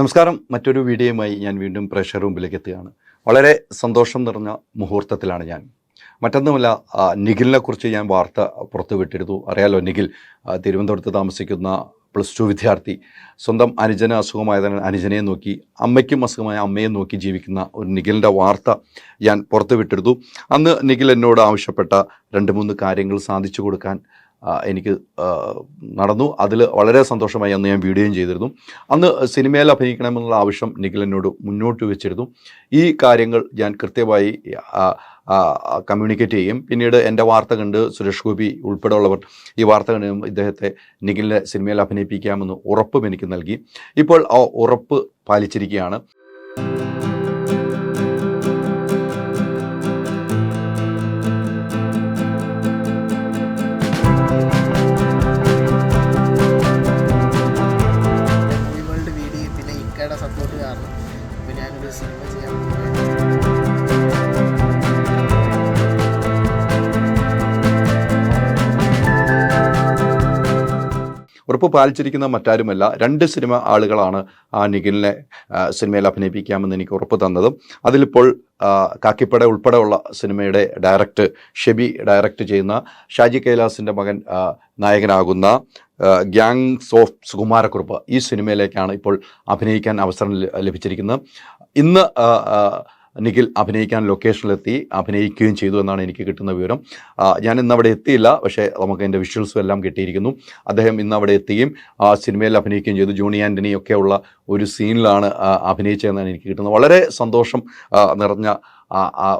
നമസ്കാരം. മറ്റൊരു വീഡിയോയുമായി ഞാൻ വീണ്ടും പ്രേക്ഷകരുടെ മുമ്പിലേക്ക് എത്തുകയാണ്. വളരെ സന്തോഷം നിറഞ്ഞ മുഹൂർത്തത്തിലാണ് ഞാൻ. മറ്റൊന്നുമല്ല, നിഖിലിനെക്കുറിച്ച് ഞാൻ വാർത്ത പുറത്തുവിട്ടിരുന്നു. അറിയാലോ, നിഖിൽ തിരുവനന്തപുരത്ത് താമസിക്കുന്ന +2 വിദ്യാർത്ഥി. സ്വന്തം അനുജന് അസുഖമായതിനാൽ അനുജനെ നോക്കി, അമ്മയ്ക്കും അസുഖമായ അമ്മയെ നോക്കി ജീവിക്കുന്ന ഒരു നിഖിലിൻ്റെ വാർത്ത ഞാൻ പുറത്തുവിട്ടിരുന്നു. അന്ന് നിഖിൽ എന്നോട് ആവശ്യപ്പെട്ട 2-3 കാര്യങ്ങൾ സാധിച്ചു കൊടുക്കാൻ എനിക്ക് നടന്നു. അതിൽ വളരെ സന്തോഷമായി അന്ന് ഞാൻ വീഡിയോയും ചെയ്തിരുന്നു. അന്ന് സിനിമയിൽ അഭിനയിക്കണമെന്നുള്ള ആവശ്യം നിഖിൽ എന്നോട് മുന്നോട്ട് വെച്ചിരുന്നു. ഈ കാര്യങ്ങൾ ഞാൻ കൃത്യമായി കമ്മ്യൂണിക്കേറ്റ് ചെയ്യും. പിന്നീട് എൻ്റെ വാർത്ത കണ്ട് സുരേഷ് ഗോപി ഉൾപ്പെടെയുള്ളവർ ഈ വാർത്ത കണ്ട് ഇദ്ദേഹത്തെ നിഖിലിനെ സിനിമയിൽ അഭിനയിപ്പിക്കാമെന്ന് ഉറപ്പും എനിക്ക് നൽകി. ഇപ്പോൾ ആ ഉറപ്പ് പാലിച്ചിരിക്കുകയാണ്. സപ്പോർട്ട് കാരണം ഇപ്പോൾ ഞാനൊരു സിനിമ ചെയ്യാൻ ഉറപ്പ് പാലിച്ചിരിക്കുന്ന മറ്റാരുമല്ല, 2 സിനിമ ആളുകളാണ് ആ നിഖിലിനെ സിനിമയിൽ അഭിനയിപ്പിക്കാമെന്ന് എനിക്ക് ഉറപ്പ് തന്നതും. അതിലിപ്പോൾ കാക്കിപ്പട ഉൾപ്പെടെയുള്ള സിനിമയുടെ ഷെബി ഡയറക്റ്റ് ചെയ്യുന്ന ഷാജി കൈലാസിൻ്റെ മകൻ നായകനാകുന്ന ഗ്യാങ്സ് ഓഫ് സുകുമാരക്കുറുപ്പ് ഈ സിനിമയിലേക്കാണ് ഇപ്പോൾ അഭിനയിക്കാൻ അവസരം ലഭിച്ചിരിക്കുന്നത്. ഇന്ന് നിഖിൽ അഭിനയിക്കാൻ ലൊക്കേഷനിലെത്തി അഭിനയിക്കുകയും ചെയ്തു എന്നാണ് എനിക്ക് കിട്ടുന്ന വിവരം. ഞാൻ ഇന്ന് അവിടെ എത്തിയില്ല, പക്ഷേ നമുക്ക് എൻ്റെ വിഷ്വൽസും എല്ലാം കിട്ടിയിരിക്കുന്നു. അദ്ദേഹം ഇന്ന് അവിടെ എത്തുകയും സിനിമയിൽ അഭിനയിക്കുകയും ചെയ്തു. ജോണി ആൻ്റണി ഒക്കെയുള്ള ഒരു സീനിലാണ് അഭിനയിച്ചതെന്നാണ് എനിക്ക് കിട്ടുന്നത്. വളരെ സന്തോഷം നിറഞ്ഞ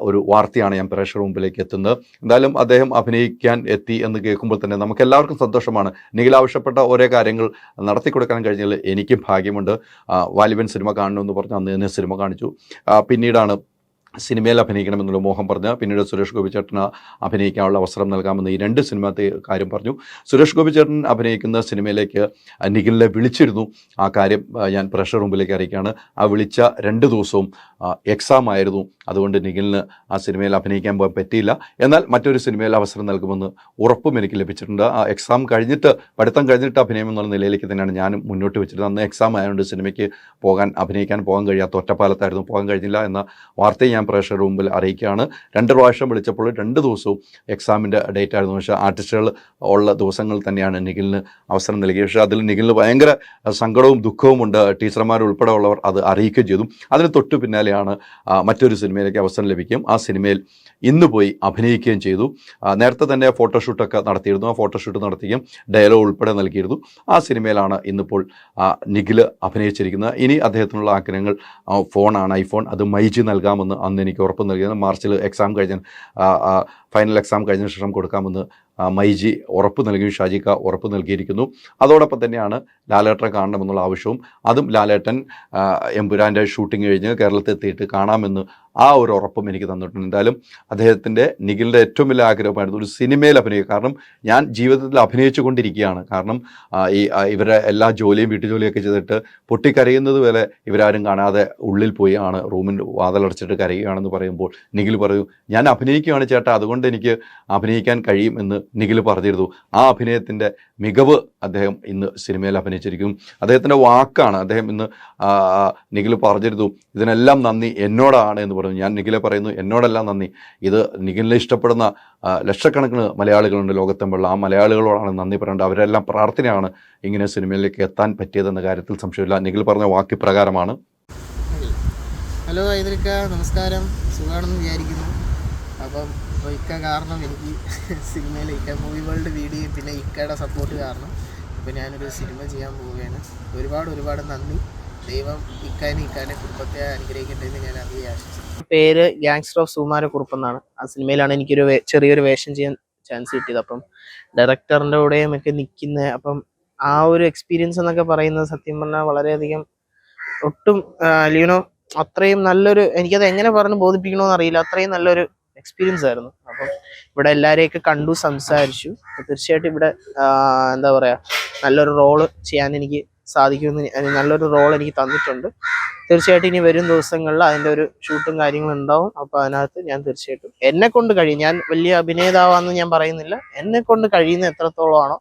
ഒരു വാർത്തയാണ് ഞാൻ പ്രേക്ഷകരുടെ മുമ്പിലേക്ക് എത്തുന്നത്. എന്തായാലും അദ്ദേഹം അഭിനയിക്കാൻ എത്തി എന്ന് കേൾക്കുമ്പോൾ തന്നെ നമുക്ക് എല്ലാവർക്കും സന്തോഷമാണ്. നിഖിൽ ആവശ്യപ്പെട്ട ഓരോ കാര്യങ്ങൾ നടത്തിക്കൊടുക്കാൻ കഴിഞ്ഞാൽ എനിക്കും ഭാഗ്യമുണ്ട്. വാലിബൻ സിനിമ കാണണമെന്ന് പറഞ്ഞ് അന്ന് തന്നെ സിനിമ കാണിച്ചു. പിന്നീടാണ് സിനിമയിൽ അഭിനയിക്കണമെന്നുള്ള മോഹം പറഞ്ഞ് പിന്നീട് സുരേഷ് ഗോപി ചേട്ടന് അഭിനയിക്കാനുള്ള അവസരം നൽകാമെന്ന് ഈ 2 സിനിമത്തെ കാര്യം പറഞ്ഞു. സുരേഷ് ഗോപി ചേട്ടൻ അഭിനയിക്കുന്ന സിനിമയിലേക്ക് നിഖിലിനെ വിളിച്ചിരുന്നു. ആ കാര്യം ഞാൻ പ്രേക്ഷകരുടെ മുമ്പിലേക്ക് അറിയിക്കുകയാണ്. ആ വിളിച്ച 2 ദിവസവും എക്സാം ആയിരുന്നു. അതുകൊണ്ട് നിഖിലിന് ആ സിനിമയിൽ അഭിനയിക്കാൻ പോകാൻ പറ്റിയില്ല. എന്നാൽ മറ്റൊരു സിനിമയിൽ അവസരം നൽകുമെന്ന് ഉറപ്പും എനിക്ക് ലഭിച്ചിട്ടുണ്ട്. ആ എക്സാം കഴിഞ്ഞിട്ട്, പഠിത്തം കഴിഞ്ഞിട്ട് അഭിനയം എന്നുള്ള നിലയിലേക്ക് തന്നെയാണ് ഞാനും മുന്നോട്ട് വെച്ചിരുന്നത്. അന്ന് എക്സാം ആയതുകൊണ്ട് സിനിമയ്ക്ക് അഭിനയിക്കാൻ പോകാൻ കഴിയാത്ത ഒറ്റപ്പാലത്തായിരുന്നു, പോകാൻ കഴിഞ്ഞില്ല എന്ന വാർത്തയെ ഞാൻ പ്രേക്ഷകരുടെ മുമ്പിൽ അറിയിക്കുകയാണ്. 2 പ്രാവശ്യം വിളിച്ചപ്പോൾ 2 ദിവസവും എക്സാമിൻ്റെ ഡേറ്റ് ആയിരുന്നു. പക്ഷേ ആർട്ടിസ്റ്റുകൾ ഉള്ള ദിവസങ്ങൾ തന്നെയാണ് നിഖിലിന് അവസരം നൽകിയത്. പക്ഷേ അതിൽ നിഖിലിന് ഭയങ്കര സങ്കടവും ദുഃഖവും ഉണ്ട്. ടീച്ചർമാർ ഉൾപ്പെടെ ഉള്ളവർ അത് അറിയിക്കുകയും ചെയ്തു. അതിന് തൊട്ടു പിന്നാലെയാണ് മറ്റൊരു സിനിമയിലേക്ക് അവസരം ലഭിക്കുകയും ആ സിനിമയിൽ ഇന്ന് പോയി അഭിനയിക്കുകയും ചെയ്തു. നേരത്തെ തന്നെ ഫോട്ടോഷൂട്ടൊക്കെ നടത്തിയിരുന്നു. ആ ഫോട്ടോഷൂട്ട് നടത്തുകയും ഡയലോഗ് ഉൾപ്പെടെ നൽകിയിരുന്നു. ആ സിനിമയിലാണ് ഇന്നിപ്പോൾ നിഖിൽ അഭിനയിച്ചിരിക്കുന്നത്. ഇനി അദ്ദേഹത്തിനുള്ള ആഗ്രഹങ്ങൾ ഫോണാണ്, ഐഫോൺ. അത് മൈജി നൽകാമെന്ന് അന്ന് എനിക്ക് ഉറപ്പ് നൽകിയത്. മാർച്ചിൽ എക്സാം കഴിഞ്ഞ ഫൈനൽ എക്സാം കഴിഞ്ഞ ശേഷം കൊടുക്കാമെന്ന് മൈജി ഉറപ്പ് നൽകി, ഷാജിക്ക ഉറപ്പ് നൽകിയിരിക്കുന്നു. അതോടൊപ്പം തന്നെയാണ് ലാലേട്ടനെ കാണണമെന്നുള്ള ആവശ്യവും. അതും ലാലേട്ടൻ എമ്പുരാൻ്റെ ഷൂട്ടിംഗ് കഴിഞ്ഞ് കേരളത്തിൽ എത്തിയിട്ട് കാണാമെന്ന് ആ ഒരു ഉറപ്പും എനിക്ക് തന്നിട്ടുണ്ട്. എന്തായാലും അദ്ദേഹത്തിൻ്റെ നിഖിലിൻ്റെ ഏറ്റവും വലിയ ആഗ്രഹമായിരുന്നു ഒരു സിനിമയിൽ അഭിനയിക്കുക. കാരണം ഞാൻ ജീവിതത്തിൽ അഭിനയിച്ചു കൊണ്ടിരിക്കുകയാണ്. കാരണം ഇവരെ എല്ലാ ജോലിയും വീട്ടുജോലിയൊക്കെ ചെയ്തിട്ട് പൊട്ടിക്കരയുന്നത് പോലെ ഇവരാരും കാണാതെ ഉള്ളിൽ പോയി ആണ് റൂമിൽ വാതിലടച്ചിട്ട് കരയുകയാണെന്ന് പറയുമ്പോൾ നിഖിൽ പറയും, ഞാൻ അഭിനയിക്കുകയാണ് ചേട്ടാ, അതുകൊണ്ട് എനിക്ക് അഭിനയിക്കാൻ കഴിയും എന്ന് നിഖിൽ പറഞ്ഞിരുന്നു. ആ അഭിനയത്തിൻ്റെ മികവ് അദ്ദേഹം ഇന്ന് സിനിമയിൽ അഭിനയിച്ചിരിക്കും. അദ്ദേഹത്തിൻ്റെ വാക്കാണ്. അദ്ദേഹം ഇന്ന് നിഖിൽ പറഞ്ഞിരുന്നു, ഇതിനെല്ലാം നന്ദി എന്നോടാണ് എന്ന് പറഞ്ഞു. ഞാൻ നിഖിലെ പറയുന്നു, എന്നോടെല്ലാം നന്ദി. ഇത് നിഖിലിനെ ഇഷ്ടപ്പെടുന്ന ലക്ഷക്കണക്കിന് മലയാളികളുണ്ട് ലോകത്തെമ്പുള്ള. ആ മലയാളികളോടാണ് നന്ദി പറയേണ്ടത്. അവരെല്ലാം പ്രാർത്ഥനയാണ് ഇങ്ങനെ സിനിമയിലേക്ക് എത്താൻ പറ്റിയതെന്ന കാര്യത്തിൽ സംശയമില്ല. നിഖിൽ പറഞ്ഞ വാക്ക് പ്രകാരമാണ്. ഹലോ ഐദ്രിക്ക, നമസ്കാരം. സുഖമാണെന്ന് വിചാരിക്കുന്നു. അപ്പം ഇക്ക കാരണം എനിക്ക് സിനിമയിൽ മൂവി വേൾഡ് വീഡിയോ പിന്നെ ഇക്കയുടെ സപ്പോർട്ട് കാരണം ഇപ്പോൾ ഞാനൊരു സിനിമ ചെയ്യാൻ പോവുകയാണ്. ഒരുപാട് നന്ദി. ദൈവം ഇക്കാനെ കുടുംബത്തെ അനുഗ്രഹിക്കട്ടെന്ന് ഞാൻ അധികം ആശംസിക്കുന്നു. പേര് ഗ്യാങ്സ്റ്റർ ഓഫ് സുകുമാരക്കുറുപ്പ് എന്നാണ്. ആ സിനിമയിലാണ് എനിക്കൊരു ചെറിയൊരു വേഷം ചെയ്യാൻ ചാൻസ് കിട്ടിയത്. അപ്പം ഡയറക്ടറിൻ്റെ കൂടെയും ഒക്കെ നിൽക്കുന്ന, അപ്പം ആ ഒരു എക്സ്പീരിയൻസ് എന്നൊക്കെ പറയുന്നത് സത്യം പറഞ്ഞാൽ വളരെയധികം ഒട്ടും അത്രയും നല്ലൊരു, എനിക്കത് എങ്ങനെ പറഞ്ഞ് ബോധിപ്പിക്കണമെന്ന് അറിയില്ല, അത്രയും നല്ലൊരു എക്സ്പീരിയൻസ് ആയിരുന്നു. അപ്പം ഇവിടെ എല്ലാവരെയൊക്കെ കണ്ടു, സംസാരിച്ചു. തീർച്ചയായിട്ടും ഇവിടെ എന്താ പറയുക, നല്ലൊരു റോള് ചെയ്യാൻ എനിക്ക് സാധിക്കുമെന്ന്, നല്ലൊരു റോൾ എനിക്ക് തന്നിട്ടുണ്ട്. തീർച്ചയായിട്ടും ഇനി വരും ദിവസങ്ങളിൽ അതിൻ്റെ ഒരു ഷൂട്ടും കാര്യങ്ങളും ഉണ്ടാവും. അപ്പോൾ അതിനകത്ത് ഞാൻ തീർച്ചയായിട്ടും എന്നെ കൊണ്ട് കഴിയും, ഞാൻ വലിയ അഭിനേതാവാന്ന് ഞാൻ പറയുന്നില്ല, എന്നെ കൊണ്ട് കഴിയുന്ന എത്രത്തോളമാണോ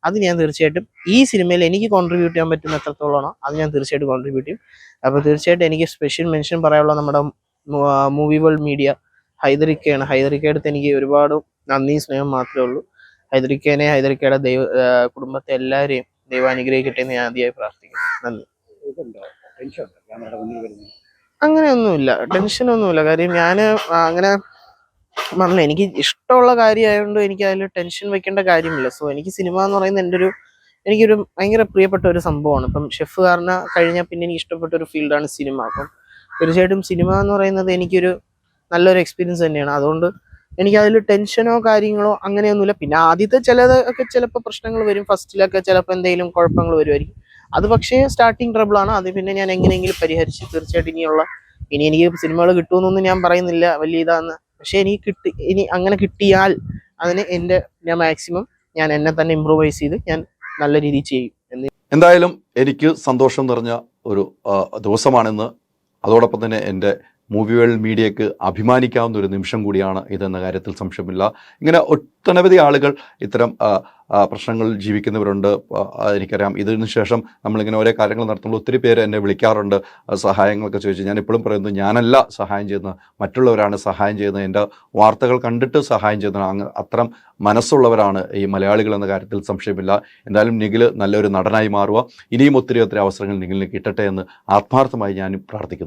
അത് ഞാൻ തീർച്ചയായിട്ടും ഈ സിനിമയിൽ എനിക്ക് കോൺട്രിബ്യൂട്ട് ചെയ്യാൻ പറ്റുന്ന എത്രത്തോളമാണോ അത് ഞാൻ തീർച്ചയായിട്ടും കോൺട്രിബ്യൂട്ട് ചെയ്യും. അപ്പോൾ തീർച്ചയായിട്ടും എനിക്ക് സ്പെഷ്യൽ മെൻഷൻ പറയാനുള്ള നമ്മുടെ മൂവി വേൾഡ് മീഡിയ ഹൈദരിക്കയാണ്. ഹൈദരിക്കയുടെ അടുത്ത് എനിക്ക് ഒരുപാട് നന്ദിയും സ്നേഹം മാത്രമേ ഉള്ളൂ. ഹൈദരിക്കേനെ, ഹൈദരിക്കയുടെ കുടുംബത്തെ എല്ലാവരെയും ദൈവം അനുഗ്രഹിക്കട്ടെ എന്ന് ഞാൻ ആദ്യമായി പ്രാർത്ഥിക്കുന്നു. നന്ദി. അങ്ങനെയൊന്നുമില്ല, ടെൻഷനൊന്നുമില്ല. കാര്യം ഞാൻ അങ്ങനെ പറഞ്ഞില്ല, എനിക്ക് ഇഷ്ടമുള്ള കാര്യമായതുകൊണ്ട് എനിക്ക് അതിൽ ടെൻഷൻ വെക്കേണ്ട കാര്യമില്ല. സോ എനിക്ക് സിനിമ എന്ന് പറയുന്നത് എനിക്കൊരു ഭയങ്കര പ്രിയപ്പെട്ട ഒരു സംഭവമാണ്. ഇപ്പം ഷെഫുകാരനെ കഴിഞ്ഞാൽ പിന്നെ എനിക്ക് ഇഷ്ടപ്പെട്ട ഒരു ഫീൽഡാണ് സിനിമ. അപ്പം തീർച്ചയായിട്ടും സിനിമ എന്ന് പറയുന്നത് എനിക്കൊരു നല്ലൊരു എക്സ്പീരിയൻസ് തന്നെയാണ്. അതുകൊണ്ട് എനിക്ക് അതിൽ ടെൻഷനോ കാര്യങ്ങളോ അങ്ങനെയൊന്നുമില്ല. പിന്നെ ആദ്യത്തെ ചിലതൊക്കെ ചിലപ്പോൾ പ്രശ്നങ്ങൾ വരും, ഫസ്റ്റിലൊക്കെ ചിലപ്പോൾ എന്തെങ്കിലും കുഴപ്പങ്ങൾ വരുമായിരിക്കും. അത് പക്ഷേ സ്റ്റാർട്ടിങ് ട്രബിളാണ്. അത് പിന്നെ ഞാൻ എങ്ങനെയെങ്കിലും പരിഹരിച്ച് തീർച്ചയായിട്ടും ഇനി എനിക്ക് സിനിമകൾ കിട്ടുമെന്നൊന്നും ഞാൻ പറയുന്നില്ല വലിയ ഇതാന്ന്. പക്ഷെ ഇനി അങ്ങനെ കിട്ടിയാൽ അതിന് ഞാൻ മാക്സിമം ഞാൻ എന്നെ തന്നെ ഇമ്പ്രൂവൈസ് ചെയ്ത് ഞാൻ നല്ല രീതിയിൽ ചെയ്യും. എന്തായാലും എനിക്ക് സന്തോഷം നിറഞ്ഞ ഒരു ദിവസമാണെന്ന്, അതോടൊപ്പം തന്നെ എൻ്റെ മൂവി വേൾഡ് മീഡിയയ്ക്ക് അഭിമാനിക്കാവുന്ന ഒരു നിമിഷം കൂടിയാണ് ഇതെന്ന കാര്യത്തിൽ സംശയമില്ല. ഇങ്ങനെ ഒട്ടനവധി ആളുകൾ ഇത്തരം പ്രശ്നങ്ങളിൽ ജീവിക്കുന്നവരുണ്ട്. എനിക്കറിയാം. ഇതിനു ശേഷം നമ്മളിങ്ങനെ ഓരോ കാര്യങ്ങൾ നടത്തുമ്പോൾ ഒത്തിരി പേര് എന്നെ വിളിക്കാറുണ്ട് സഹായങ്ങളൊക്കെ ചോദിച്ചു. ഞാൻ ഇപ്പോഴും പറയുന്നു, ഞാനല്ല സഹായം ചെയ്യുന്നത്, മറ്റുള്ളവരാണ് സഹായം ചെയ്യുന്നത്. എൻ്റെ വാർത്തകൾ കണ്ടിട്ട് സഹായം ചെയ്യുന്നത്. അത്തരം മനസ്സുള്ളവരാണ് ഈ മലയാളികൾ എന്ന കാര്യത്തിൽ സംശയമില്ല. എന്തായാലും നിഖിൽ നല്ലൊരു നടനായി മാറുക. ഇനിയും ഒത്തിരി അവസരങ്ങൾ നിഖിലിന് കിട്ടട്ടെ എന്ന് ആത്മാർത്ഥമായി ഞാൻ പ്രാർത്ഥിക്കുന്നു.